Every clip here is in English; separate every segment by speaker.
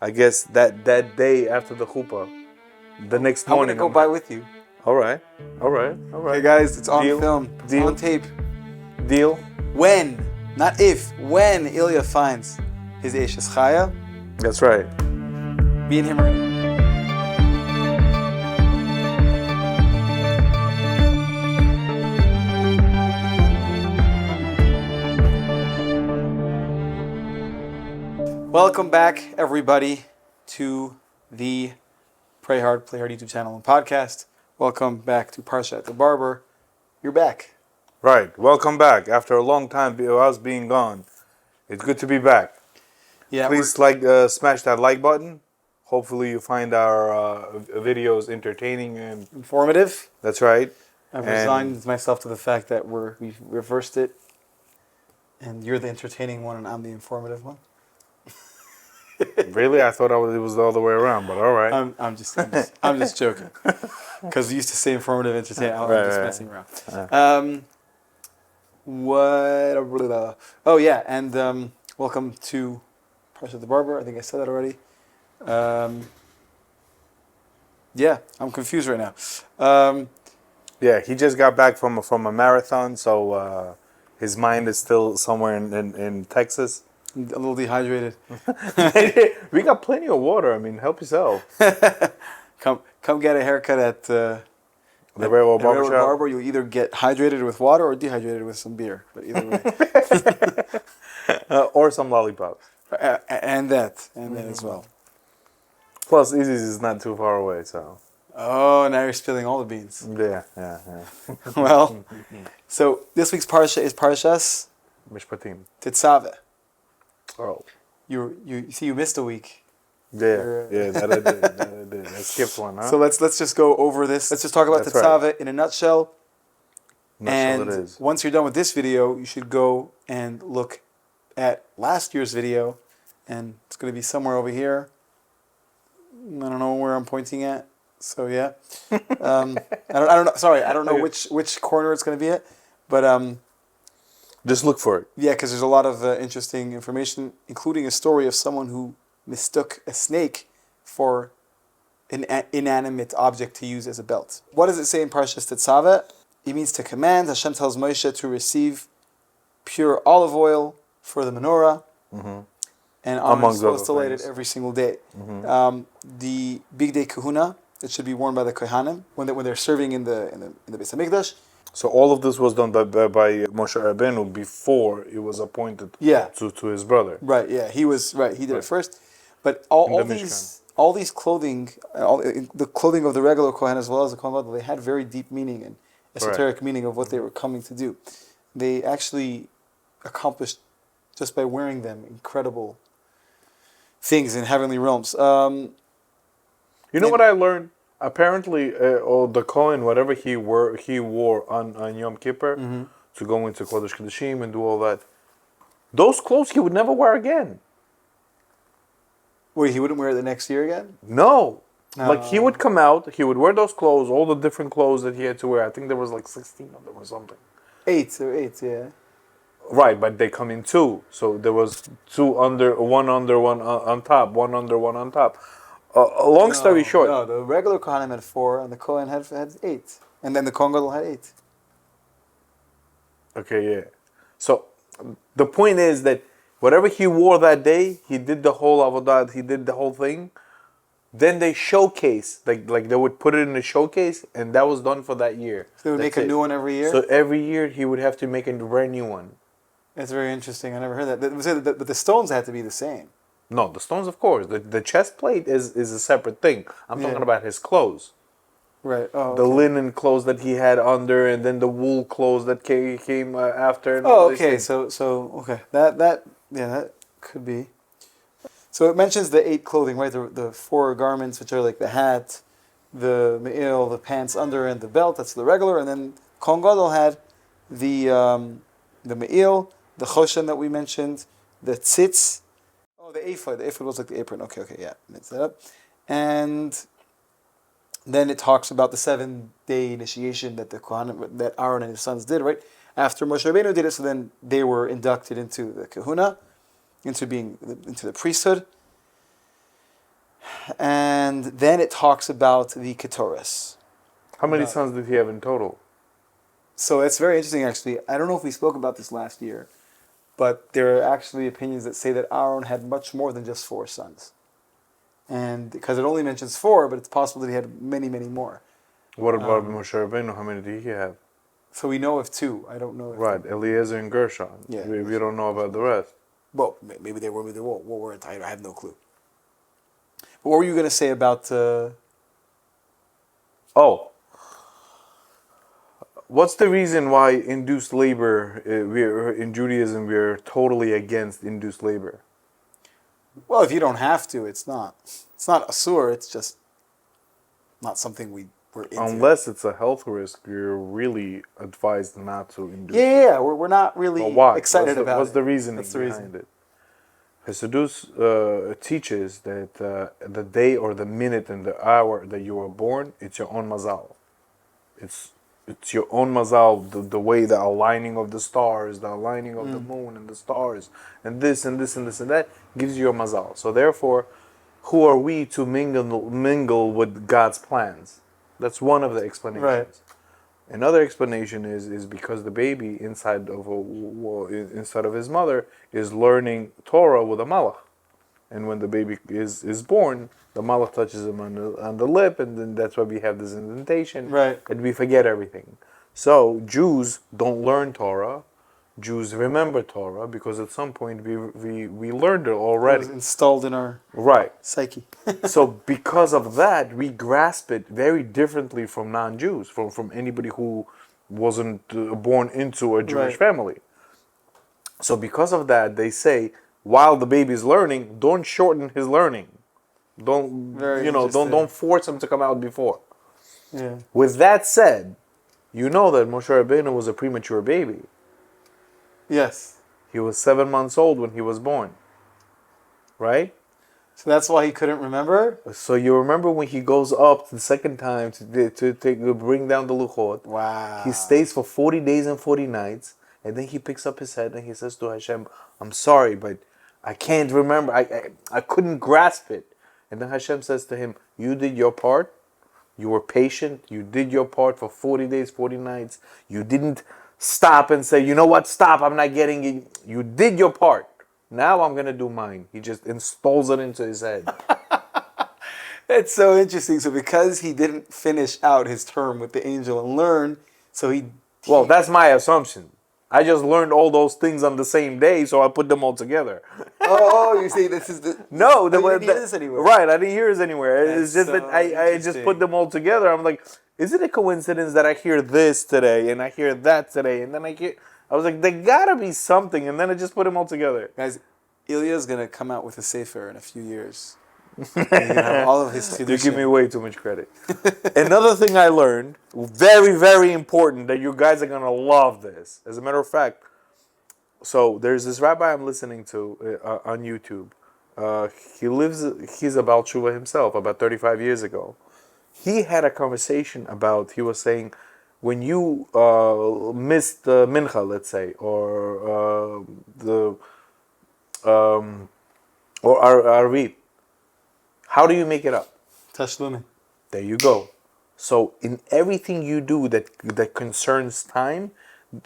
Speaker 1: I guess that day after the chuppah, the next
Speaker 2: I'm
Speaker 1: morning.
Speaker 2: gonna go by with you.
Speaker 1: All right.
Speaker 2: Okay, guys, it's on
Speaker 1: Deal.
Speaker 2: film. It's
Speaker 1: Deal.
Speaker 2: on tape.
Speaker 1: Deal.
Speaker 2: When, not if, when Ilya finds his Eshes Chaya,
Speaker 1: That's right.
Speaker 2: me and him are gonna. Welcome back, everybody, to the Pray Hard, Play Hard YouTube channel and podcast. Welcome back to Parshat the Barber. You're back.
Speaker 1: Right. Welcome back. After a long time of us being gone, it's good to be back.
Speaker 2: Yeah,
Speaker 1: Please smash that like button. Hopefully you find our videos entertaining and
Speaker 2: informative.
Speaker 1: that's right.
Speaker 2: I've resigned myself to the fact that we've reversed it, and you're the entertaining one and I'm the informative one.
Speaker 1: Really, I thought it was the other way around, but all right.
Speaker 2: I'm just joking, because we used to say informative, entertaining. I'm just messing around. Oh yeah, and welcome to Parshat the Barber. I think I said that already. Yeah, I'm confused right now.
Speaker 1: Yeah, he just got back from a marathon, so his mind is still somewhere in Texas.
Speaker 2: A little dehydrated.
Speaker 1: We got plenty of water. I mean, help yourself.
Speaker 2: Come get a haircut at
Speaker 1: The Railroad
Speaker 2: Barber. You'll either get hydrated with water or dehydrated with some beer. But either way.
Speaker 1: Or some lollipops.
Speaker 2: And that as well.
Speaker 1: Plus, Izzy's is not too far away, so.
Speaker 2: Oh, now you're spilling all the beans.
Speaker 1: Yeah.
Speaker 2: Well, so this week's parsha is Parshas
Speaker 1: Mishpatim.
Speaker 2: Tetzaveh.
Speaker 1: Oh.
Speaker 2: You see, you missed a week.
Speaker 1: Yeah, that I did. I skipped one, huh?
Speaker 2: So let's just go over this. Let's just talk about Tetzaveh in a nutshell. And
Speaker 1: it is.
Speaker 2: once you're done with this video, you should go and look at last year's video, and it's going to be somewhere over here. I don't know where I'm pointing at. So yeah, I don't know. Sorry, I don't know which corner it's going to be at, but
Speaker 1: just look for it.
Speaker 2: Yeah, because there's a lot of interesting information, including a story of someone who mistook a snake for an inanimate object to use as a belt. What does it say in Parshas Tetzaveh? It means to command. Hashem tells Moshe to receive pure olive oil for the menorah, and Aaron is supposed to light it every single day. The big day kahuna, it should be worn by the kohanim when they're serving in the Beis Hamikdash.
Speaker 1: So all of this was done by Moshe Rabbeinu before it was appointed to his brother.
Speaker 2: Right, yeah. He did it first. But all these clothing, the clothing of the regular Kohen as well as the Kohen Gadol, they had very deep meaning and esoteric meaning of what they were coming to do. They actually accomplished, just by wearing them, incredible things in heavenly realms.
Speaker 1: You know what I learned? Apparently, the Kohen, whatever he wore on Yom Kippur to go into Kodesh Kodeshim and do all that, those clothes he would never wear again.
Speaker 2: Wait, he wouldn't wear it the next year again?
Speaker 1: No. Like, he would come out, he would wear those clothes, all the different clothes that he had to wear. I think there was like 16 of them or something.
Speaker 2: Eight, yeah.
Speaker 1: Right, but they come in two. So there was one on top, one under, one on top. Long story short.
Speaker 2: No, the regular Kohanim had 4, and the Kohen had 8. And then the Kohen Gadol had 8.
Speaker 1: Okay, yeah. So the point is that whatever he wore that day, he did the whole avodah, he did the whole thing. Then they showcase, like they would put it in a showcase, and that was done for that year.
Speaker 2: So they would make a new one every year?
Speaker 1: So every year he would have to make a brand new one.
Speaker 2: That's very interesting. I never heard that. But the stones had to be the same.
Speaker 1: No, the stones, of course. The chest plate is a separate thing. I'm talking about his clothes.
Speaker 2: Right. Oh,
Speaker 1: the linen clothes that he had under, and then the wool clothes that came after. And
Speaker 2: okay. So okay. That could be. So it mentions the 8 clothing, right? The 4 garments, which are like the hat, the me'il, the pants under, and the belt. That's the regular. And then Kohen Gadol had the me'il, the choshen that we mentioned, the tzitz. Oh, the ephod. The ephod was like the apron. Okay, yeah. Mix that up. And then it talks about the 7-day initiation that that Aaron and his sons did, right? After Moshe Rabbeinu did it, so then they were inducted into the kahuna, into the priesthood. And then it talks about the Ketores.
Speaker 1: How many
Speaker 2: About-
Speaker 1: sons did he have in total?
Speaker 2: So it's very interesting, actually. I don't know if we spoke about this last year, but there are actually opinions that say that Aaron had much more than just 4 sons. And because it only mentions 4, but it's possible that he had many, many more.
Speaker 1: What about Moshe Rabbeinu? How many did he have?
Speaker 2: So we know of 2. I don't know if
Speaker 1: Right, Eliezer and Gershon.
Speaker 2: Yeah,
Speaker 1: We don't know about the rest.
Speaker 2: well, maybe they were, maybe they won't. What were I have no clue. But what were you going to say about?
Speaker 1: Oh, what's the reason why induced labor? We're in Judaism. We're totally against induced labor.
Speaker 2: Well, if you don't have to, it's not. It's not asur. It's just not something we're into.
Speaker 1: Unless it's a health risk, we're really advised not to induce.
Speaker 2: Yeah. We're not really
Speaker 1: But why?
Speaker 2: excited about
Speaker 1: what's
Speaker 2: it.
Speaker 1: the reasoning
Speaker 2: That's the
Speaker 1: behind
Speaker 2: reason.
Speaker 1: it? Hasidus teaches that the day or the minute and the hour that you were born, it's your own mazal. It's your own mazal, the way the aligning of the stars, the aligning of the moon and the stars, and this and this and this and that gives you your mazal. So therefore, who are we to mingle with God's plans? That's one of the explanations.
Speaker 2: Right.
Speaker 1: Another explanation is because the baby inside of his mother is learning Torah with a malach, and when the baby is born, the malach touches him on the lip, and then that's why we have this indentation,
Speaker 2: Right.
Speaker 1: and we forget everything. So Jews don't learn Torah. Jews remember Torah because at some point we learned it
Speaker 2: It
Speaker 1: already.
Speaker 2: was installed in our
Speaker 1: Right.
Speaker 2: psyche.
Speaker 1: So because of that, we grasp it very differently from non-Jews, from anybody who wasn't born into a Jewish
Speaker 2: Right.
Speaker 1: family. So because of that, they say while the baby's learning, don't shorten his learning. Don't
Speaker 2: Very
Speaker 1: don't
Speaker 2: interesting.
Speaker 1: force him to come out before.
Speaker 2: Yeah.
Speaker 1: With that said, you know that Moshe Rabbeinu was a premature baby.
Speaker 2: Yes.
Speaker 1: He was 7 months old when he was born. Right?
Speaker 2: So that's why he couldn't remember.
Speaker 1: So you remember when he goes up the second time to bring down the luchot.
Speaker 2: Wow.
Speaker 1: He stays for 40 days and 40 nights, and then he picks up his head and he says to Hashem, "I'm sorry, but I can't remember. I couldn't grasp it." And then Hashem says to him, "You did your part. You were patient. You did your part for 40 days, 40 nights. You didn't stop and say, you know what? Stop. I'm not getting it. You did your part. Now I'm gonna do mine." He just installs it into his head.
Speaker 2: It's so interesting. So because he didn't finish out his term with the angel and learn, so he.
Speaker 1: Well, that's my assumption. I just learned all those things on the same day, so I put them all together.
Speaker 2: Oh, you say this is the.
Speaker 1: No,
Speaker 2: you didn't hear this anywhere.
Speaker 1: Right, I didn't hear this anywhere. It's
Speaker 2: That's
Speaker 1: just that
Speaker 2: so
Speaker 1: I just put
Speaker 2: interesting.
Speaker 1: them all together. I'm like, is it a coincidence that I hear this today and I hear that today and then I was like, there gotta be something, and then I just put them all together.
Speaker 2: Guys, Ilya's gonna come out with a sefer in a few years. He's gonna have all of his
Speaker 1: You give
Speaker 2: chidushim.
Speaker 1: me way too much credit. Another thing I learned, very, very important, that you guys are gonna love this. As a matter of fact, so there's this rabbi I'm listening to on YouTube. He's a Baal Tshuva himself, about 35 years ago. He had a conversation about, he was saying, when you missed the mincha, let's say, or arvit, how do you make it up?
Speaker 2: Tashlumi.
Speaker 1: There you go. So in everything you do that concerns time,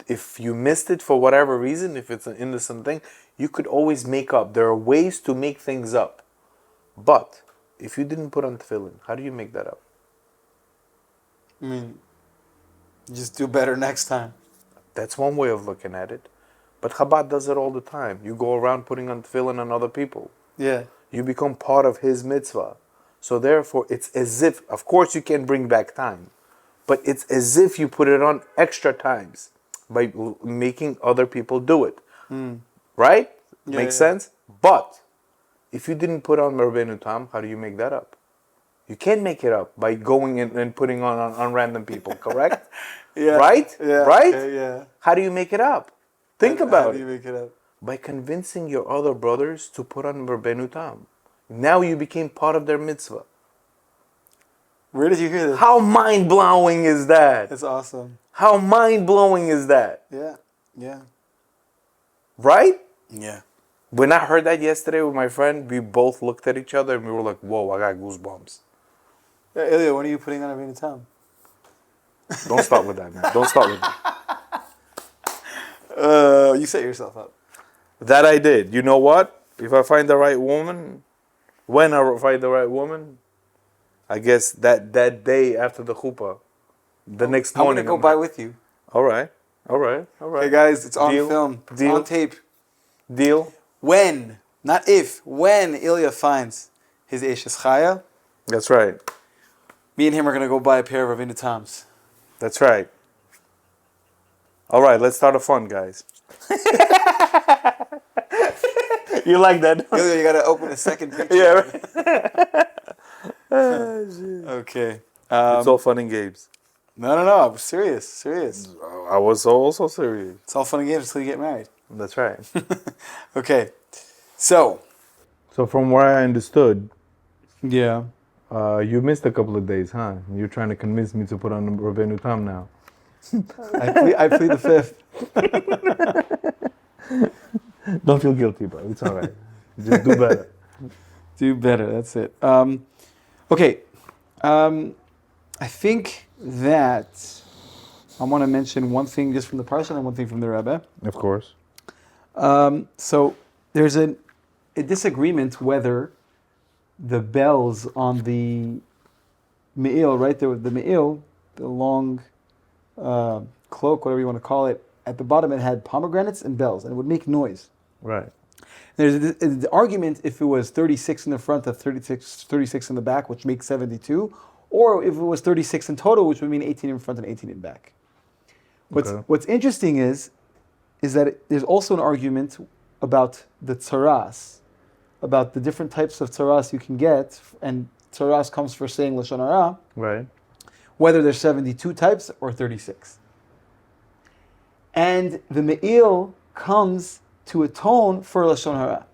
Speaker 1: if you missed it for whatever reason, if it's an innocent thing, you could always make up. There are ways to make things up. But if you didn't put on tefillin, how do you make that up?
Speaker 2: I mean, just do better next time.
Speaker 1: That's one way of looking at it. But Chabad does it all the time. You go around putting on tefillin on other people.
Speaker 2: Yeah.
Speaker 1: You become part of his mitzvah. So therefore, it's as if, of course you can bring back time, but it's as if you put it on extra times by making other people do it. Right?
Speaker 2: Yeah,
Speaker 1: Makes
Speaker 2: yeah.
Speaker 1: sense? But if you didn't put on Rabbeinu Tam, how do you make that up? You can't make it up by going in and putting on random people, correct?
Speaker 2: Yeah.
Speaker 1: Right?
Speaker 2: Yeah.
Speaker 1: Right?
Speaker 2: Okay, yeah.
Speaker 1: How do you make it up? Think
Speaker 2: How
Speaker 1: about
Speaker 2: do
Speaker 1: it.
Speaker 2: you make it up?
Speaker 1: By convincing your other brothers to put on Rabbeinu Tam. Now you became part of their mitzvah.
Speaker 2: Where did you hear this?
Speaker 1: How mind-blowing is that?
Speaker 2: That's awesome.
Speaker 1: How mind-blowing is that?
Speaker 2: Yeah. Yeah.
Speaker 1: Right?
Speaker 2: Yeah.
Speaker 1: When I heard that yesterday with my friend, we both looked at each other and we were like, "Whoa, I got goosebumps."
Speaker 2: Ilya, when are you putting on Avinu Tam?
Speaker 1: Don't start with that, man. Don't start with that.
Speaker 2: You set yourself up.
Speaker 1: That I did. You know what? If I find the right woman, when I find the right woman, I guess that day after the chuppah, the next
Speaker 2: I'm
Speaker 1: morning.
Speaker 2: gonna go by with you.
Speaker 1: All right.
Speaker 2: Okay, guys, it's on
Speaker 1: Deal.
Speaker 2: film. It's
Speaker 1: Deal.
Speaker 2: on tape.
Speaker 1: Deal.
Speaker 2: When, not if, when Ilya finds his Eshes Chaya,
Speaker 1: That's right.
Speaker 2: me and him are gonna go buy a pair of Avinu Tams.
Speaker 1: That's right. All right, let's start a fun, guys. You like that?
Speaker 2: Ilya, you gotta open a second picture.
Speaker 1: Yeah.
Speaker 2: Okay.
Speaker 1: It's all fun and games.
Speaker 2: No, I'm serious.
Speaker 1: I was also serious.
Speaker 2: It's all fun and games until you get married.
Speaker 1: That's right.
Speaker 2: Okay. So.
Speaker 1: So from what I understood,
Speaker 2: Yeah.
Speaker 1: you missed a couple of days, huh? You're trying to convince me to put on Rabbeinu Tam now.
Speaker 2: I plead the fifth.
Speaker 1: Don't feel guilty, bro. It's all right. Just do better.
Speaker 2: Do better. That's it. Okay. I think that I want to mention one thing just from the parsha and one thing from the Rebbe.
Speaker 1: Of course.
Speaker 2: So there's a disagreement whether the bells on the me'il, right? The me'il, the long cloak, whatever you want to call it, at the bottom it had pomegranates and bells, and it would make noise.
Speaker 1: Right.
Speaker 2: There's the argument if it was 36 in the front and 36 in the back, which makes 72, or if it was 36 in total, which would mean 18 in front and 18 in back. What's interesting is that there's also an argument about the tzaras, about the different types of tzaras you can get, and tzaras comes for saying Lashon Hara,
Speaker 1: Right.
Speaker 2: whether there's 72 types or 36. And the me'il comes to atone for Lashon Hara.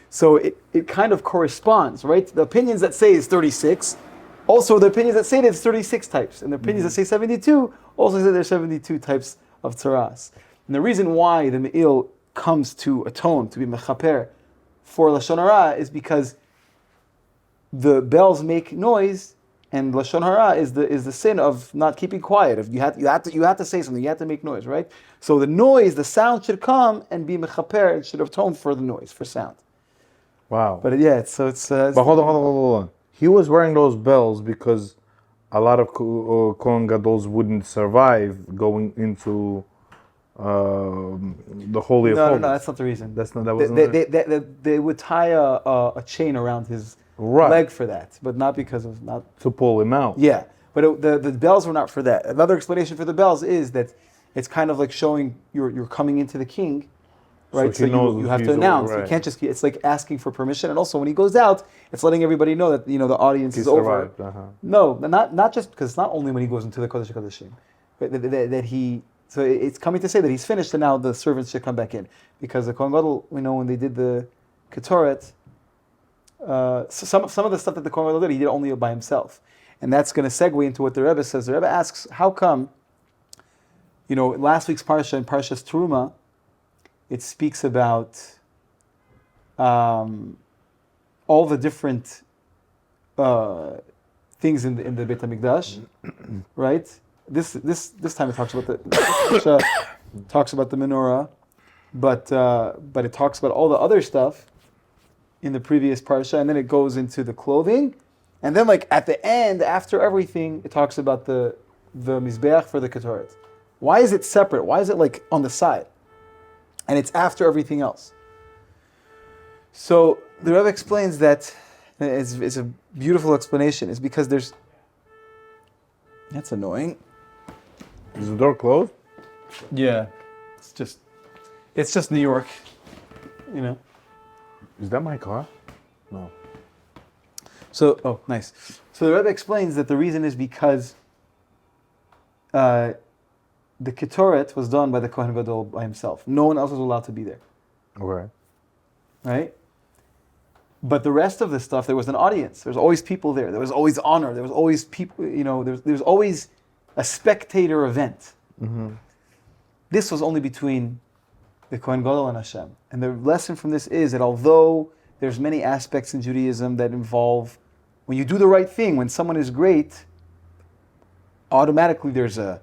Speaker 2: So it kind of corresponds, right? The opinions that say it's 36, also the opinions that say that it's 36 types, and the opinions that say 72 also say there's 72 types of tzaras. And the reason why the me'il comes to atone, to be mechaper for Lashon Hara, is because the bells make noise, and Lashon Hara is the sin of not keeping quiet. If you have to say something, you have to make noise, right? So the noise, the sound should come and be mechaper, it should atone for the noise, for sound.
Speaker 1: Wow.
Speaker 2: But yeah, it's
Speaker 1: But hold on. He was wearing those bells because a lot of Kohen Gadols wouldn't survive going into the Holy of Holies.
Speaker 2: No, that's not the reason.
Speaker 1: They
Speaker 2: would tie a chain around his leg for that, but not because of not
Speaker 1: to pull him out.
Speaker 2: Yeah, but the bells were not for that. Another explanation for the bells is that it's kind of like showing you're coming into the king, right? So you have to announce. Right. You can't just. It's like asking for permission, and also when he goes out, it's letting everybody know that the audience is over. No, not just because it's not only when he goes into the Kodesh HaKodeshim, but that he. So it's coming to say that he's finished, and now the servants should come back in, because the Kohen Gadol, we know when they did the Ketoret, so some of the stuff that the Kohen Gadol did, he did only by himself, and that's going to segue into what the Rebbe says. The Rebbe asks, how come? Last week's parsha, in Parshas Teruma, it speaks about all the different things in the Beit HaMikdash, right? This time it talks about the menorah, but it talks about all the other stuff in the previous parsha, and then it goes into the clothing, and then like at the end, after everything, it talks about the mizbeach for the ketoret. Why is it separate? Why is it like on the side? And it's after everything else. So the Rebbe explains that it's a beautiful explanation. It's because that's annoying.
Speaker 1: Is the door closed?
Speaker 2: Yeah, it's just New York,
Speaker 1: Is that my car? No.
Speaker 2: So, nice. So the Rebbe explains that the reason is because the Ketoret was done by the Kohen Gadol by himself. No one else was allowed to be there.
Speaker 1: Okay.
Speaker 2: Right? But the rest of the stuff, there was an audience. There was always people there. There was always honor. There was always people, there was always a spectator event.
Speaker 1: Mm-hmm.
Speaker 2: This was only between the Kohen Gadol and Hashem. And the lesson from this is that although there's many aspects in Judaism that involve, when you do the right thing, when someone is great, automatically there's a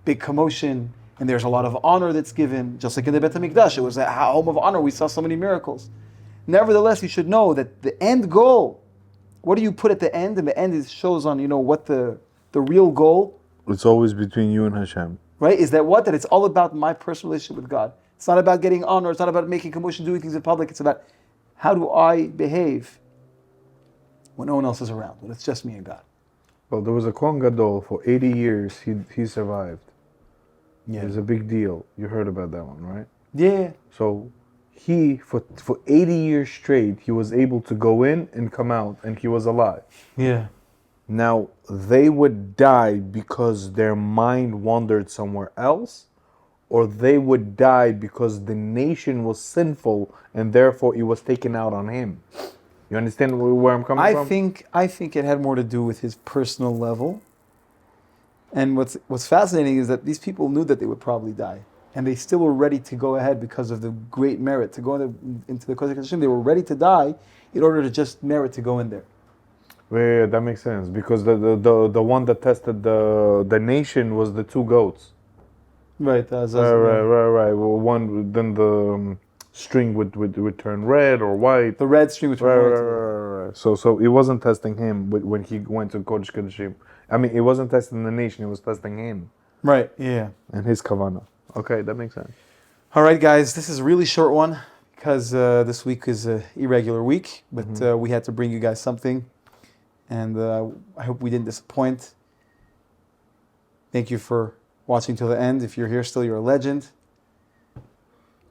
Speaker 2: big commotion and there's a lot of honor that's given. Just like in the Beit HaMikdash, it was a home of honor. We saw so many miracles. Nevertheless, you should know that the end goal, what do you put at the end? And the end shows on, what the real goal.
Speaker 1: It's always between you and Hashem.
Speaker 2: Right? Is that what? That it's all about my personal relationship with God. It's not about getting honor. It's not about making commotion, doing things in public. It's about how do I behave when no one else is around, when it's just me and God.
Speaker 1: Well, there was a Kohen Gadol for 80 years. He survived.
Speaker 2: Yeah.
Speaker 1: It was a big deal. You heard about that one, right?
Speaker 2: Yeah.
Speaker 1: So he, for 80 years straight, he was able to go in and come out, and he was alive.
Speaker 2: Yeah.
Speaker 1: Now, they would die because their mind wandered somewhere else, or they would die because the nation was sinful and therefore it was taken out on him. You understand where I'm coming from?
Speaker 2: I think it had more to do with his personal level. And what's fascinating is that these people knew that they would probably die, and they still were ready to go ahead because of the great merit to go into the Kodesh HaKodashim. They were ready to die in order to just merit to go in there.
Speaker 1: Yeah, that makes sense, because the one that tested the nation was the two goats.
Speaker 2: Right.
Speaker 1: Right. Well, one, then the string would turn red or white.
Speaker 2: The red string would turn white.
Speaker 1: Right. So it wasn't testing him when he went to Kodesh Kodashim. I mean, it wasn't testing the nation; it was testing him.
Speaker 2: Right. Yeah.
Speaker 1: And his kavanah. Okay, that makes sense.
Speaker 2: All right, guys. This is a really short one because this week is an irregular week, but we had to bring you guys something, and I hope we didn't disappoint. Thank you for watching till the end. If you're here still, you're a legend.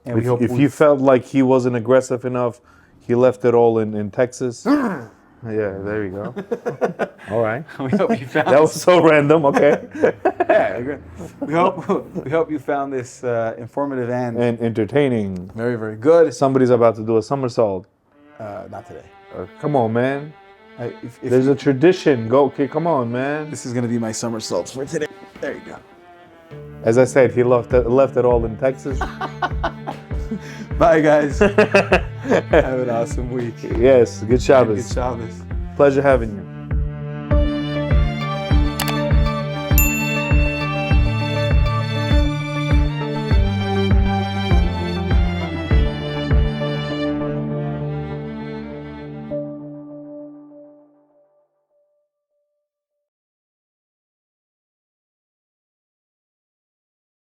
Speaker 2: And
Speaker 1: if you felt like he wasn't aggressive enough, he left it all in Texas. Yeah, there you go. All right.
Speaker 2: We hope you found
Speaker 1: that was so random. Okay.
Speaker 2: Yeah, we hope you found this informative and
Speaker 1: entertaining.
Speaker 2: Very, very good.
Speaker 1: Somebody's about to do a somersault.
Speaker 2: Not today.
Speaker 1: Come on, man.
Speaker 2: If
Speaker 1: There's a tradition. Go. Okay, come on, man.
Speaker 2: This is gonna be my somersaults for today. There you go.
Speaker 1: As I said, he left it all in Texas.
Speaker 2: Bye, guys. Have an awesome week.
Speaker 1: Yes, good Shabbos.
Speaker 2: Good Shabbos.
Speaker 1: Pleasure having you.